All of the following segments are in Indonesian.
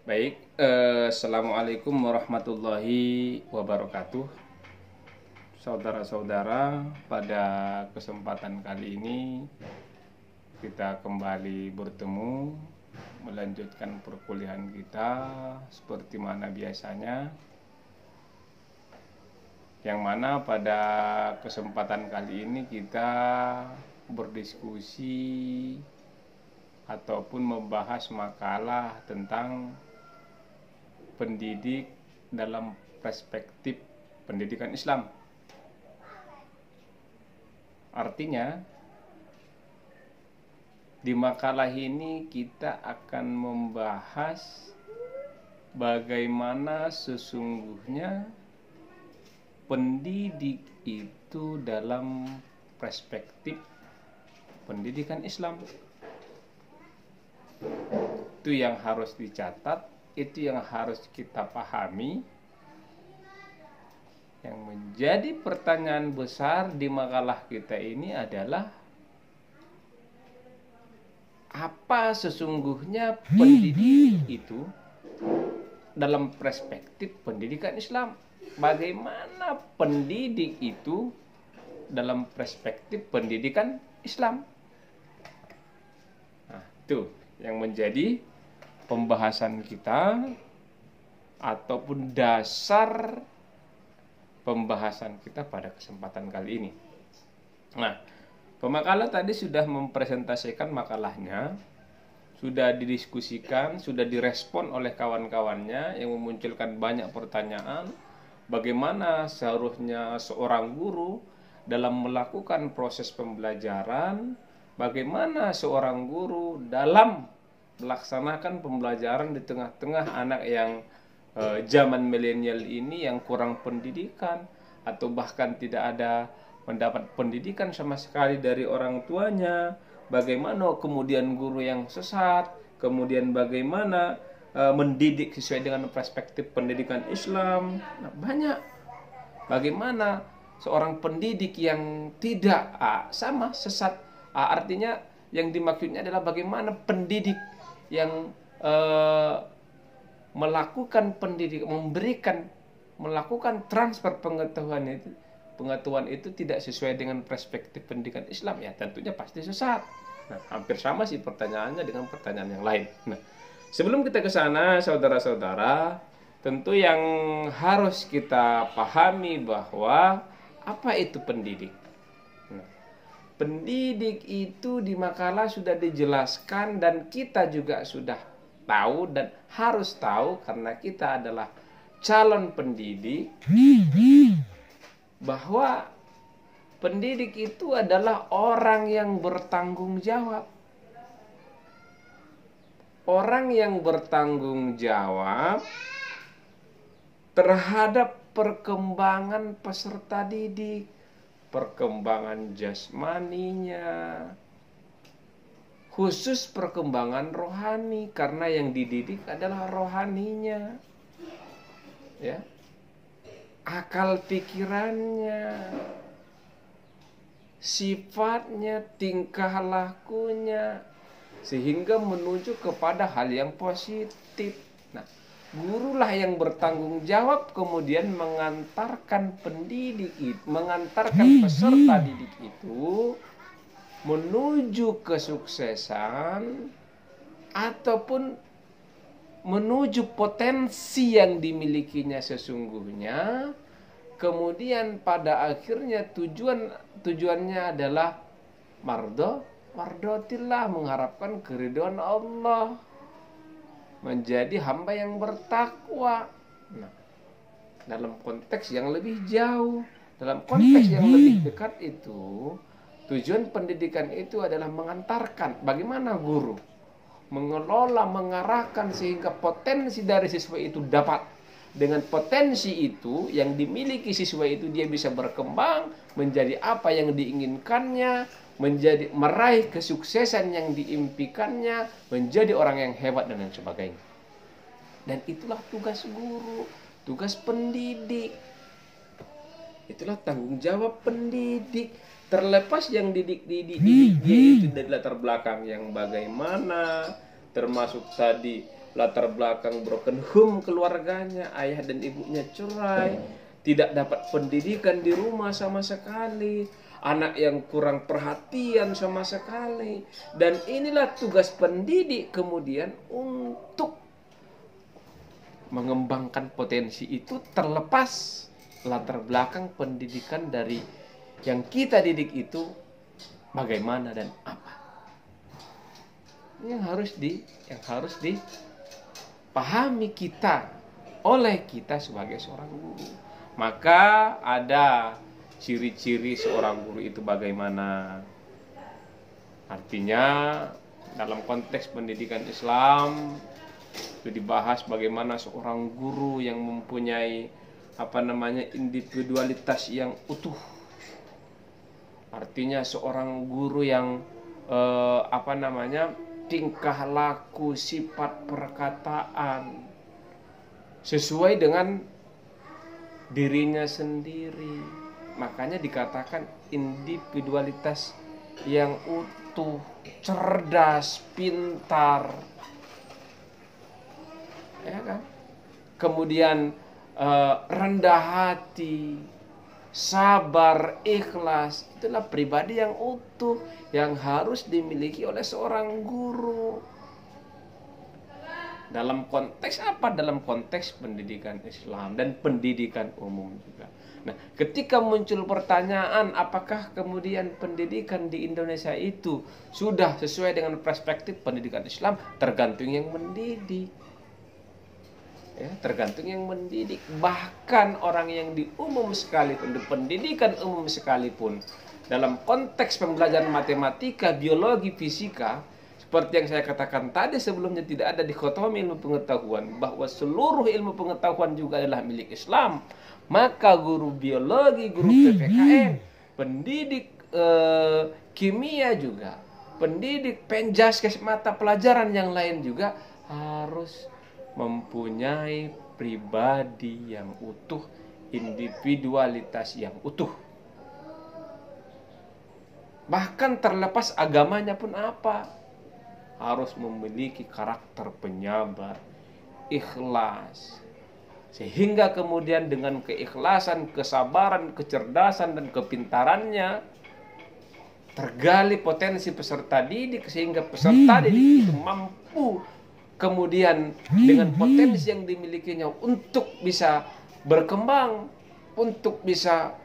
Baik, Assalamualaikum warahmatullahi wabarakatuh. Saudara-saudara, pada kesempatan kali ini kita kembali bertemu melanjutkan perkuliahan kita seperti mana biasanya, yang mana pada kesempatan kali ini kita berdiskusi ataupun membahas makalah tentang pendidik dalam perspektif pendidikan Islam. Artinya, di makalah ini kita akan membahas bagaimana sesungguhnya pendidik itu dalam perspektif pendidikan Islam. Itu yang harus dicatat, itu yang harus kita pahami. Yang menjadi pertanyaan besar di makalah kita ini adalah apa sesungguhnya pendidik itu dalam perspektif pendidikan Islam? Bagaimana pendidik itu dalam perspektif pendidikan Islam? Nah, itu yang menjadi pembahasan kita ataupun dasar pembahasan kita pada kesempatan kali ini. Nah, pemakalah tadi sudah mempresentasikan makalahnya, sudah didiskusikan, sudah direspon oleh kawan-kawannya yang memunculkan banyak pertanyaan. Bagaimana seharusnya seorang guru dalam melakukan proses pembelajaran, bagaimana seorang guru dalam melaksanakan pembelajaran di tengah-tengah anak yang zaman milenial ini yang kurang pendidikan atau bahkan tidak ada mendapat pendidikan sama sekali dari orang tuanya. Bagaimana kemudian guru yang sesat, kemudian bagaimana mendidik sesuai dengan perspektif pendidikan Islam. Nah, banyak. Bagaimana seorang pendidik yang tidak sama sesat. Artinya yang dimaksudnya adalah bagaimana pendidik yang melakukan pendidikan, melakukan transfer pengetahuan itu tidak sesuai dengan perspektif pendidikan Islam, ya tentunya pasti sesat. Nah, hampir sama sih pertanyaannya dengan pertanyaan yang lain. Nah, sebelum kita ke sana, saudara-saudara, tentu yang harus kita pahami bahwa apa itu pendidik. Nah, pendidik itu di makalah sudah dijelaskan dan kita juga sudah tahu dan harus tahu karena kita adalah calon pendidik, bahwa pendidik itu adalah orang yang bertanggung jawab. Orang yang bertanggung jawab terhadap perkembangan peserta didik, perkembangan jasmaninya, khusus perkembangan rohani, karena yang dididik adalah rohaninya, ya, akal pikirannya, sifatnya, tingkah lakunya, sehingga menuju kepada hal yang positif. Nah, gurulah yang bertanggung jawab kemudian mengantarkan pendidik itu, mengantarkan peserta didik itu menuju kesuksesan ataupun menuju potensi yang dimilikinya sesungguhnya. Kemudian pada akhirnya tujuannya adalah mardotillah, mengharapkan keridhaan Allah, menjadi hamba yang bertakwa. Nah, dalam konteks yang lebih jauh, dalam konteks yang lebih dekat itu, tujuan pendidikan itu adalah mengantarkan bagaimana guru mengelola, mengarahkan sehingga potensi dari siswa itu dapat. Dengan potensi itu yang dimiliki siswa itu, dia bisa berkembang menjadi apa yang diinginkannya, menjadi meraih kesuksesan yang diimpikannya, menjadi orang yang hebat dan lain sebagainya. Dan itulah tugas guru, tugas pendidik. Itulah tanggung jawab pendidik. Terlepas yang didik dia itu dari latar belakang yang bagaimana, termasuk tadi latar belakang broken home keluarganya, ayah dan ibunya cerai, tidak dapat pendidikan di rumah sama sekali, anak yang kurang perhatian sama sekali. Dan inilah tugas pendidik kemudian untuk mengembangkan potensi itu, terlepas latar belakang pendidikan dari yang kita didik itu bagaimana dan apa. Yang harus dipahami kita oleh kita sebagai seorang guru. Maka ada ciri-ciri seorang guru itu bagaimana. Artinya dalam konteks pendidikan Islam itu dibahas bagaimana seorang guru yang mempunyai individualitas yang utuh. Artinya seorang guru yang tingkah laku, sifat perkataan sesuai dengan dirinya sendiri. Makanya dikatakan individualitas yang utuh, cerdas, pintar, ya kan? Kemudian rendah hati, sabar, ikhlas. Itulah pribadi yang utuh yang harus dimiliki oleh seorang guru. Dalam konteks apa? Dalam konteks pendidikan Islam dan pendidikan umum juga. Nah, ketika muncul pertanyaan apakah kemudian pendidikan di Indonesia itu sudah sesuai dengan perspektif pendidikan Islam, tergantung yang mendidik. Ya, tergantung yang mendidik. Bahkan orang yang di umum sekalipun, di pendidikan umum sekalipun, dalam konteks pembelajaran matematika, biologi, fisika, seperti yang saya katakan tadi sebelumnya, tidak ada dikotomi ilmu pengetahuan bahwa seluruh ilmu pengetahuan juga adalah milik Islam. Maka guru biologi, guru PPKN, pendidik kimia juga, pendidik penjaskes mata pelajaran yang lain juga harus mempunyai pribadi yang utuh, individualitas yang utuh. Bahkan terlepas agamanya pun apa, harus memiliki karakter penyabar, ikhlas. Sehingga kemudian dengan keikhlasan, kesabaran, kecerdasan, dan kepintarannya tergali potensi peserta didik, sehingga peserta didik itu mampu kemudian dengan potensi yang dimilikinya untuk bisa berkembang, untuk bisa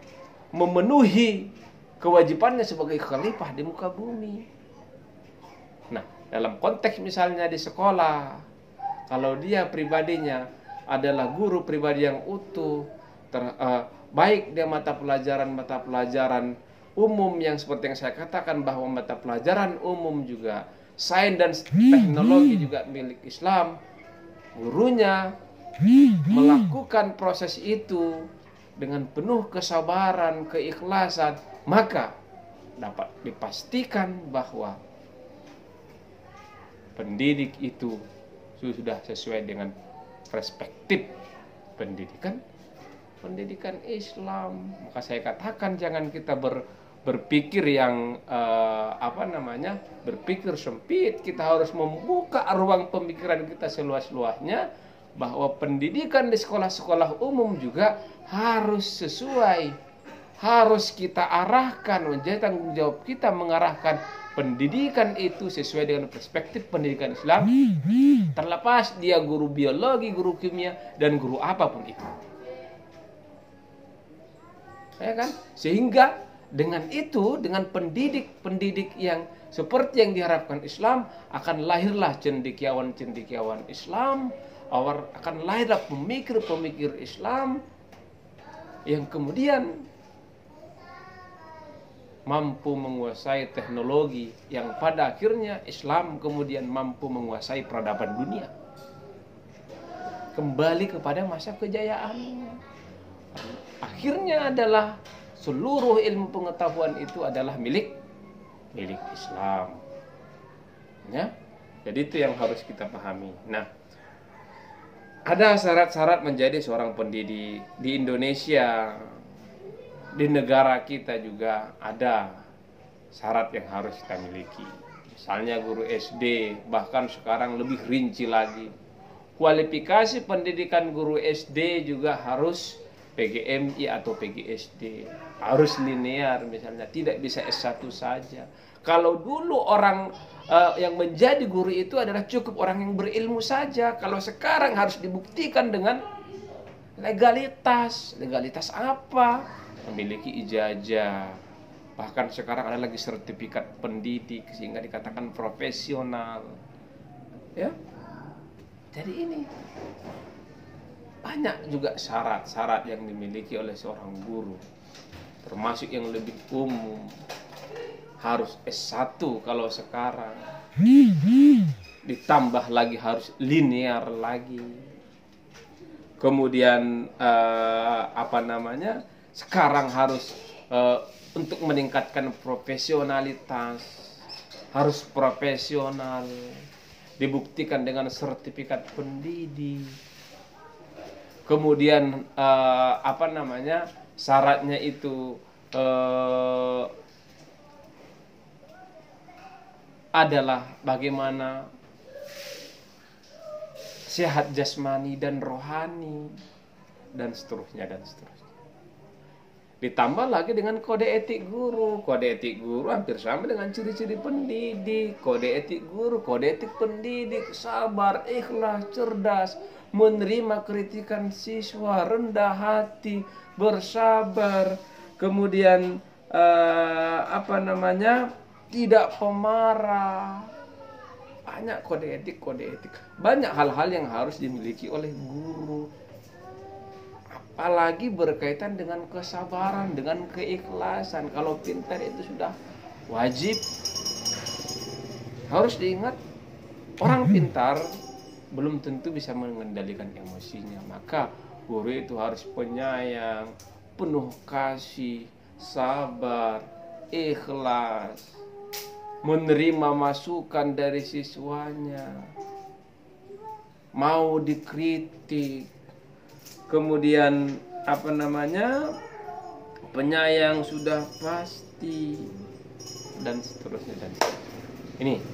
memenuhi kewajibannya sebagai khalifah di muka bumi. Nah, dalam konteks misalnya di sekolah, kalau dia pribadinya adalah guru pribadi yang utuh, baik dia mata pelajaran umum yang seperti yang saya katakan bahwa mata pelajaran umum juga sains dan teknologi juga milik Islam, gurunya melakukan proses itu dengan penuh kesabaran, keikhlasan, maka dapat dipastikan bahwa pendidik itu sudah sesuai dengan perspektif pendidikan Islam. Maka saya katakan jangan kita berpikir yang berpikir sempit. Kita harus membuka ruang pemikiran kita seluas-luasnya bahwa pendidikan di sekolah-sekolah umum juga harus sesuai, harus kita arahkan, menjadi tanggung jawab kita mengarahkan pendidikan itu sesuai dengan perspektif pendidikan Islam, terlepas dia guru biologi, guru kimia, dan guru apapun itu, ya kan? Sehingga dengan itu, dengan pendidik yang seperti yang diharapkan Islam, akan lahirlah cendekiawan-cendekiawan Islam, akan lahirlah pemikir-pemikir Islam yang kemudian mampu menguasai teknologi, yang pada akhirnya Islam kemudian mampu menguasai peradaban dunia. Kembali kepada masa kejayaannya. Akhirnya adalah seluruh ilmu pengetahuan itu adalah milik Islam. Ya. Jadi itu yang harus kita pahami. Nah, ada syarat-syarat menjadi seorang pendidik di Indonesia. Di negara kita juga ada syarat yang harus kita miliki. Misalnya guru SD, bahkan sekarang lebih rinci lagi. Kualifikasi pendidikan guru SD juga harus PGMI atau PGSD. Harus linear misalnya, tidak bisa S1 saja. Kalau dulu orang yang menjadi guru itu adalah cukup orang yang berilmu saja. Kalau sekarang harus dibuktikan dengan legalitas. Legalitas apa? Memiliki ijazah. Bahkan sekarang ada lagi sertifikat pendidik sehingga dikatakan profesional. Ya. Jadi ini banyak juga syarat-syarat yang dimiliki oleh seorang guru, termasuk yang lebih umum. Harus S1 kalau sekarang, ditambah lagi harus linear lagi. Kemudian sekarang harus untuk meningkatkan profesionalitas, harus profesional, dibuktikan dengan sertifikat pendidik. Kemudian syaratnya itu adalah bagaimana sehat jasmani dan rohani, dan seterusnya dan seterusnya. Ditambah lagi dengan kode etik guru. Kode etik guru hampir sama dengan ciri-ciri pendidik. Kode etik guru, kode etik pendidik: sabar, ikhlas, cerdas, menerima kritikan siswa, rendah hati, bersabar. Kemudian tidak pemarah. Banyak kode etik. Banyak hal-hal yang harus dimiliki oleh guru. Apalagi berkaitan dengan kesabaran, dengan keikhlasan. Kalau pintar itu sudah wajib. Harus diingat, orang pintar belum tentu bisa mengendalikan emosinya. Maka guru itu harus penyayang, penuh kasih, sabar, ikhlas, menerima masukan dari siswanya, mau dikritik. Kemudian penyayang sudah pasti, dan seterusnya dan seterusnya.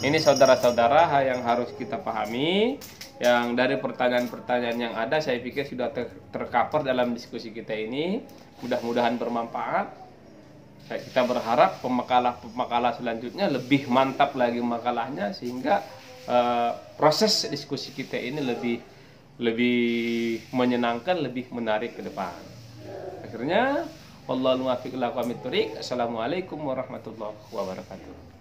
Ini saudara-saudara yang harus kita pahami. Yang dari pertanyaan-pertanyaan yang ada, saya pikir sudah tercover dalam diskusi kita ini. Mudah-mudahan bermanfaat. Kita berharap pemakalah selanjutnya lebih mantap lagi makalahnya, sehingga proses diskusi kita ini lebih menyenangkan, lebih menarik ke depan. Akhirnya, wallahu muwaffiq ila aqwamit thoriq. Assalamualaikum warahmatullahi wabarakatuh.